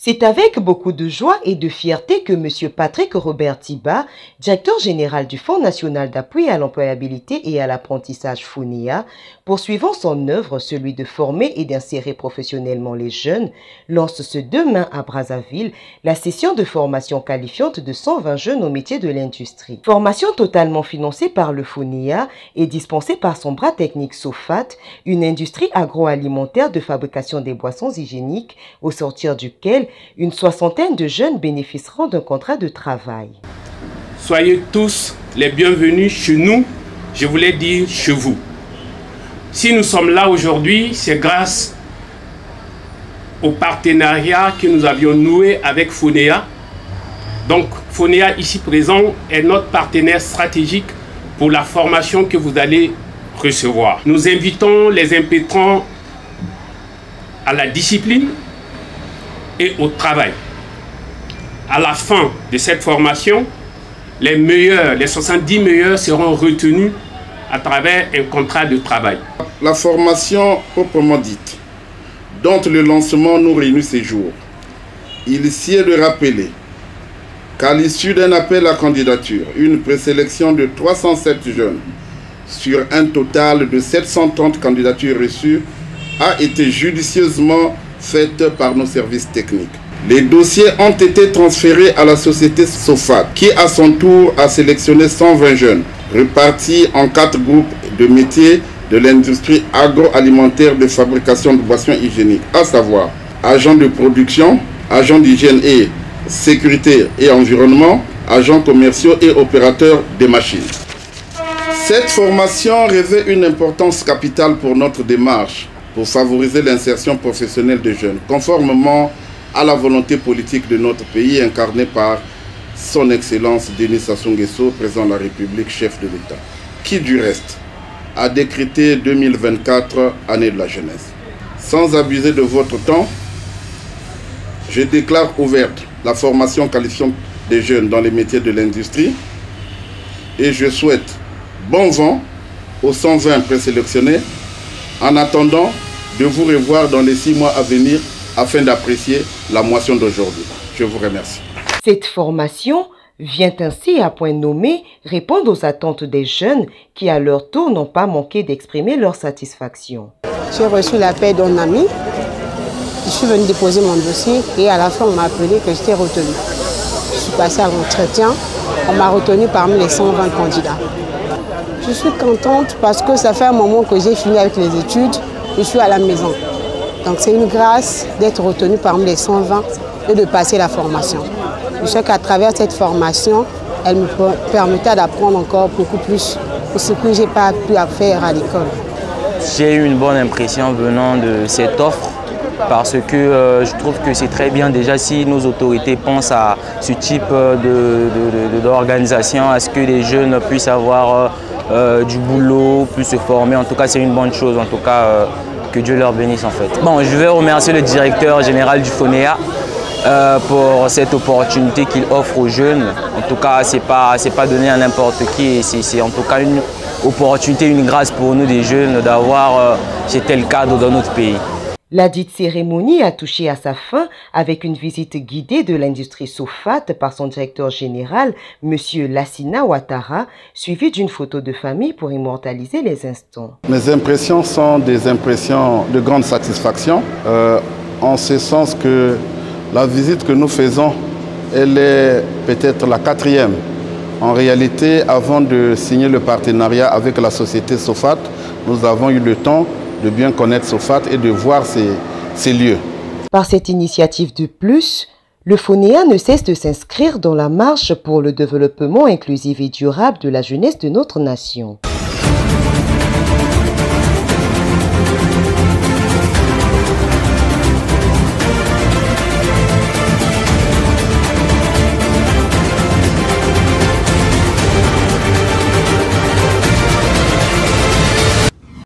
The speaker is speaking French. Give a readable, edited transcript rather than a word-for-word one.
C'est avec beaucoup de joie et de fierté que M. Patrick Robert Tiba, directeur général du Fonds national d'appui à l'employabilité et à l'apprentissage FONEA, poursuivant son œuvre, celui de former et d'insérer professionnellement les jeunes, lance ce demain à Brazzaville la session de formation qualifiante de 120 jeunes au métier de l'industrie. Formation totalement financée par le FONEA et dispensée par son bras technique SOFAT, une industrie agroalimentaire de fabrication des boissons hygiéniques, au sortir duquel une soixantaine de jeunes bénéficieront d'un contrat de travail. Soyez tous les bienvenus chez nous, je voulais dire chez vous. Si nous sommes là aujourd'hui, c'est grâce au partenariat que nous avions noué avec FONEA. Donc FONEA ici présent est notre partenaire stratégique pour la formation que vous allez recevoir. Nous invitons les impétrants à la discipline et au travail. À la fin de cette formation, les 70 meilleurs seront retenus à travers un contrat de travail. La formation proprement dite, dont le lancement nous réunit ces jours, il s'y est de rappeler qu'à l'issue d'un appel à candidature, une présélection de 307 jeunes sur un total de 730 candidatures reçues a été judicieusement faite par nos services techniques. Les dossiers ont été transférés à la société SOFAT, qui à son tour a sélectionné 120 jeunes, répartis en 4 groupes de métiers de l'industrie agroalimentaire de fabrication de boissons hygiéniques, à savoir agents de production, agents d'hygiène et sécurité et environnement, agents commerciaux et opérateurs des machines. Cette formation revêt une importance capitale pour notre démarche pour favoriser l'insertion professionnelle des jeunes, conformément à la volonté politique de notre pays incarnée par son Excellence Denis Sassou Nguesso, président de la République, chef de l'État, qui du reste a décrété 2024 année de la jeunesse. Sans abuser de votre temps, je déclare ouverte la formation qualifiante des jeunes dans les métiers de l'industrie et je souhaite bon vent aux 120 présélectionnés en attendant de vous revoir dans les 6 mois à venir afin d'apprécier la moisson d'aujourd'hui. Je vous remercie. Cette formation vient ainsi à point nommé répondre aux attentes des jeunes qui à leur tour n'ont pas manqué d'exprimer leur satisfaction. J'ai reçu l'appel d'un ami, je suis venue déposer mon dossier et à la fin on m'a appelé que j'étais retenue. Je suis passée à l'entretien, on m'a retenue parmi les 120 candidats. Je suis contente parce que ça fait un moment que j'ai fini avec les études, je suis à la maison. Donc c'est une grâce d'être retenue parmi les 120 et de passer la formation. Je sais qu'à travers cette formation, elle me permettait d'apprendre encore beaucoup plus de ce que je n'ai pas pu faire à l'école. J'ai eu une bonne impression venant de cette offre parce que je trouve que c'est très bien déjà si nos autorités pensent à ce type d'organisation, à ce que les jeunes puissent avoir du boulot, puissent se former. En tout cas, c'est une bonne chose. En tout cas, que Dieu leur bénisse en fait. Bon, je vais remercier le directeur général du FONEA pour cette opportunité qu'il offre aux jeunes. En tout cas, c'est pas donné à n'importe qui. C'est en tout cas une opportunité, une grâce pour nous des jeunes d'avoir ce tel cadre dans notre pays. La dite cérémonie a touché à sa fin avec une visite guidée de l'industrie SOFAT par son directeur général, M. Lassina Ouattara, suivie d'une photo de famille pour immortaliser les instants. Mes impressions sont des impressions de grande satisfaction, en ce sens que la visite que nous faisons, elle est peut-être la 4e. En réalité, avant de signer le partenariat avec la société SOFAT, nous avons eu le temps de bien connaître SOFAT et de voir ces lieux. Par cette initiative de plus, le FONEA ne cesse de s'inscrire dans la marche pour le développement inclusif et durable de la jeunesse de notre nation.